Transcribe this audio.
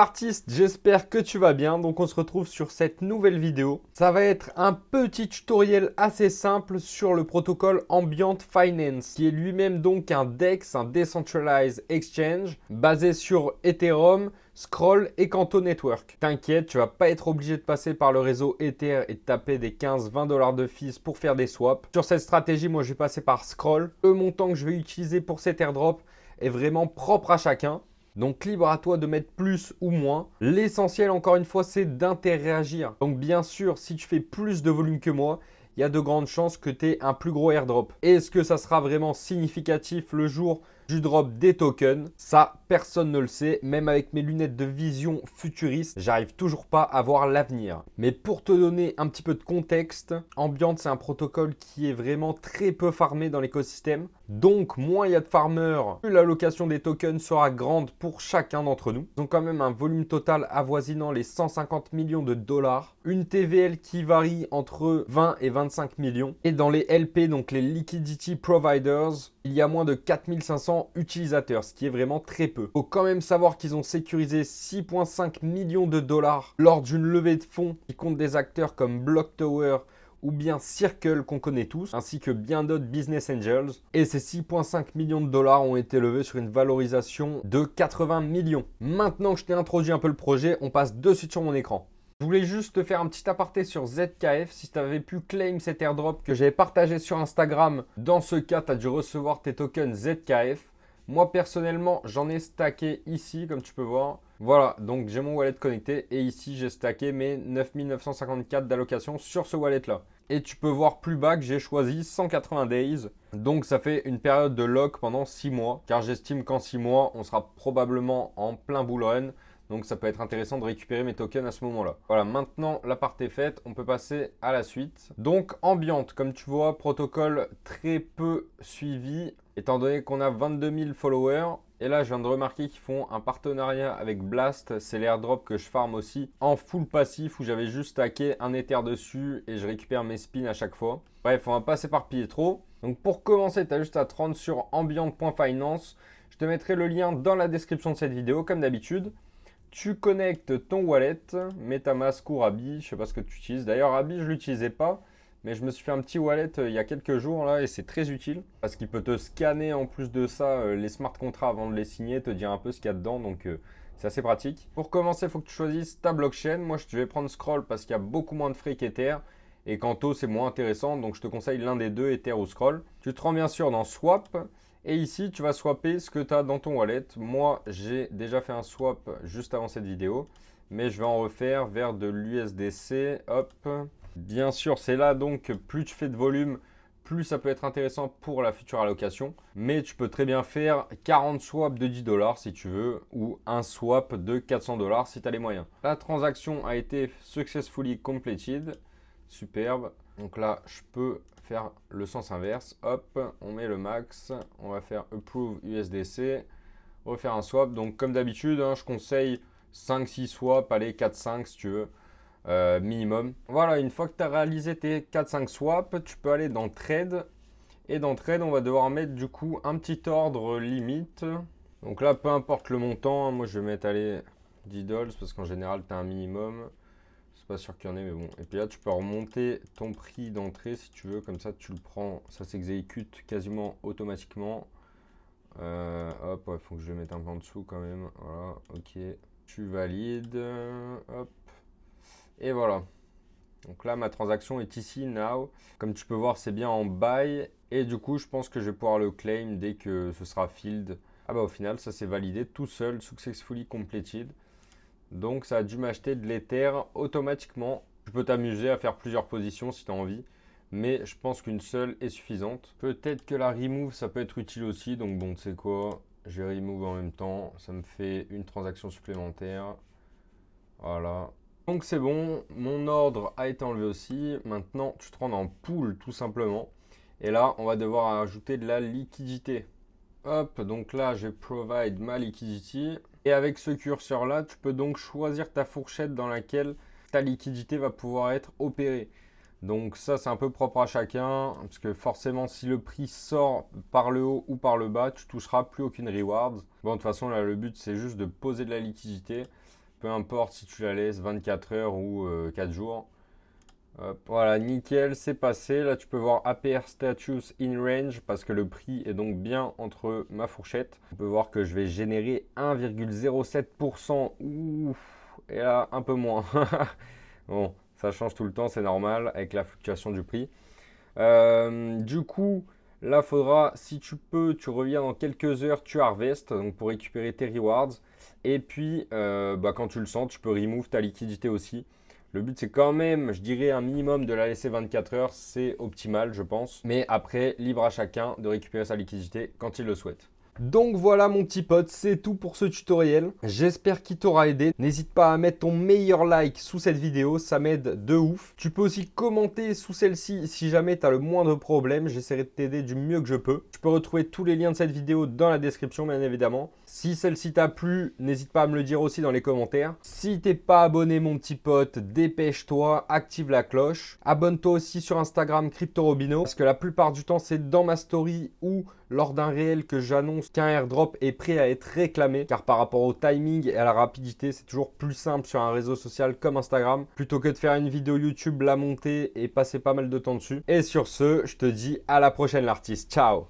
l'artiste, j'espère que tu vas bien. Donc on se retrouve sur cette nouvelle vidéo. Ça va être un petit tutoriel assez simple sur le protocole Ambient Finance, qui est lui-même donc un DEX, un Decentralized Exchange, basé sur Ethereum, Scroll et Canto Network. T'inquiète, tu vas pas être obligé de passer par le réseau Ether et de taper des 15-20 $ de fees pour faire des swaps. Sur cette stratégie, moi je vais passer par Scroll. Le montant que je vais utiliser pour cet airdrop est vraiment propre à chacun. Donc libre à toi de mettre plus ou moins. L'essentiel encore une fois c'est d'interagir. Donc bien sûr si tu fais plus de volume que moi, il y a de grandes chances que tu aies un plus gros airdrop. Est-ce que ça sera vraiment significatif le jour du drop des tokens? Ça, personne ne le sait. Même avec mes lunettes de vision futuriste, j'arrive toujours pas à voir l'avenir. Mais pour te donner un petit peu de contexte, Ambient, c'est un protocole qui est vraiment très peu farmé dans l'écosystème. Donc, moins il y a de farmers, plus l'allocation des tokens sera grande pour chacun d'entre nous. Ils ont quand même un volume total avoisinant les 150 millions de dollars. Une TVL qui varie entre 20 et 25 millions. Et dans les LP, donc les Liquidity Providers, il y a moins de 4500 utilisateurs, ce qui est vraiment très peu. Il faut quand même savoir qu'ils ont sécurisé 6,5 millions de dollars lors d'une levée de fonds qui compte des acteurs comme Block Tower ou bien Circle qu'on connaît tous, ainsi que bien d'autres business angels. Et ces 6,5 millions de dollars ont été levés sur une valorisation de 80 millions. Maintenant que je t'ai introduit un peu le projet, on passe de suite sur mon écran. Je voulais juste te faire un petit aparté sur ZKF. Si tu avais pu claim cet airdrop que j'avais partagé sur Instagram, dans ce cas, tu as dû recevoir tes tokens ZKF. Moi, personnellement, j'en ai stacké ici, comme tu peux voir. Voilà, donc j'ai mon wallet connecté et ici, j'ai stacké mes 9954 d'allocation sur ce wallet-là. Et tu peux voir plus bas que j'ai choisi 180 days. Donc ça fait une période de lock pendant 6 mois. Car j'estime qu'en 6 mois, on sera probablement en plein bull run. Donc ça peut être intéressant de récupérer mes tokens à ce moment-là. Voilà, maintenant la part est faite, on peut passer à la suite. Donc Ambient, comme tu vois, protocole très peu suivi, étant donné qu'on a 22 000 followers. Et là, je viens de remarquer qu'ils font un partenariat avec Blast. C'est l'airdrop que je farm aussi en full passif où j'avais juste stacké un Ether dessus et je récupère mes spins à chaque fois. Bref, on va pas s'éparpiller trop. Donc pour commencer, tu as juste à te rendre sur ambient.finance. Je te mettrai le lien dans la description de cette vidéo comme d'habitude. Tu connectes ton wallet, MetaMask ou Rabbi, je sais pas ce que tu utilises. D'ailleurs, Rabbi, je ne l'utilisais pas, mais je me suis fait un petit wallet il y a quelques jours là et c'est très utile parce qu'il peut te scanner en plus de ça les smart contracts avant de les signer, te dire un peu ce qu'il y a dedans, donc c'est assez pratique. Pour commencer, il faut que tu choisisses ta blockchain. Moi, je vais prendre Scroll parce qu'il y a beaucoup moins de frais qu'Ether et Canto, c'est moins intéressant, donc je te conseille l'un des deux, Ether ou Scroll. Tu te rends bien sûr dans Swap. Et ici, tu vas swapper ce que tu as dans ton wallet. Moi, j'ai déjà fait un swap juste avant cette vidéo, mais je vais en refaire vers de l'USDC. Hop. Bien sûr, c'est là donc plus tu fais de volume, plus ça peut être intéressant pour la future allocation. Mais tu peux très bien faire 40 swaps de 10 $ si tu veux, ou un swap de 400 $ si tu as les moyens. La transaction a été successfully completed. Superbe. Donc là, je peux faire le sens inverse. Hop, on met le max. On va faire Approve USDC. Refaire un swap. Donc comme d'habitude, je conseille 5-6 swaps. Allez, 4-5 si tu veux. Minimum. Voilà, une fois que tu as réalisé tes 4-5 swaps, tu peux aller dans Trade. Et dans Trade, on va devoir mettre du coup un petit ordre limite. Donc là, peu importe le montant. Moi, je vais mettre, allez, 10 $ parce qu'en général, tu as un minimum. Pas sûr qu'il y en ait, mais bon. Et puis là, tu peux remonter ton prix d'entrée si tu veux. Comme ça, tu le prends. Ça s'exécute quasiment automatiquement. Hop, il faut que je le mette un peu en dessous quand même. Voilà, ok. Tu valides. Hop. Et voilà. Donc là, ma transaction est ici, now. Comme tu peux voir, c'est bien en buy. Et du coup, je pense que je vais pouvoir le claim dès que ce sera filled. Ah bah au final, ça s'est validé tout seul, successfully completed. Donc ça a dû m'acheter de l'Ether automatiquement. Tu peux t'amuser à faire plusieurs positions si tu as envie. Mais je pense qu'une seule est suffisante. Peut-être que la remove ça peut être utile aussi. Donc bon, tu sais quoi, je vais remove en même temps. Ça me fait une transaction supplémentaire. Voilà. Donc c'est bon, mon ordre a été enlevé aussi. Maintenant tu te rends en pool tout simplement. Et là on va devoir ajouter de la liquidité. Hop, donc là, je provide ma liquidity. Et avec ce curseur-là, tu peux donc choisir ta fourchette dans laquelle ta liquidité va pouvoir être opérée. Donc ça, c'est un peu propre à chacun. Parce que forcément, si le prix sort par le haut ou par le bas, tu toucheras plus aucune reward. Bon, de toute façon, là, le but, c'est juste de poser de la liquidité. peu importe si tu la laisses 24 heures ou 4 jours. Hop, voilà, nickel, c'est passé. Là, tu peux voir APR status in range parce que le prix est donc bien entre ma fourchette. On peut voir que je vais générer 1,07%. Ouf, et là, un peu moins. Bon, ça change tout le temps, c'est normal avec la fluctuation du prix. Du coup, là, faudra, si tu peux, tu reviens dans quelques heures, tu harvest donc pour récupérer tes rewards. Et puis, quand tu le sens, tu peux remove ta liquidité aussi. Le but, c'est quand même, je dirais, un minimum de la laisser 24 heures. C'est optimal, je pense. Mais après, libre à chacun de récupérer sa liquidité quand il le souhaite. Donc voilà mon petit pote, c'est tout pour ce tutoriel. J'espère qu'il t'aura aidé. N'hésite pas à mettre ton meilleur like sous cette vidéo, ça m'aide de ouf. Tu peux aussi commenter sous celle-ci si jamais tu as le moindre problème. J'essaierai de t'aider du mieux que je peux. Tu peux retrouver tous les liens de cette vidéo dans la description, bien évidemment. Si celle-ci t'a plu, n'hésite pas à me le dire aussi dans les commentaires. Si t'es pas abonné mon petit pote, dépêche-toi, active la cloche. Abonne-toi aussi sur Instagram CryptoRobino parce que la plupart du temps c'est dans ma story ou lors d'un réel que j'annonce qu'un airdrop est prêt à être réclamé, car par rapport au timing et à la rapidité, c'est toujours plus simple sur un réseau social comme Instagram plutôt que de faire une vidéo YouTube, la monter et passer pas mal de temps dessus. Et sur ce, je te dis à la prochaine l'artiste. Ciao!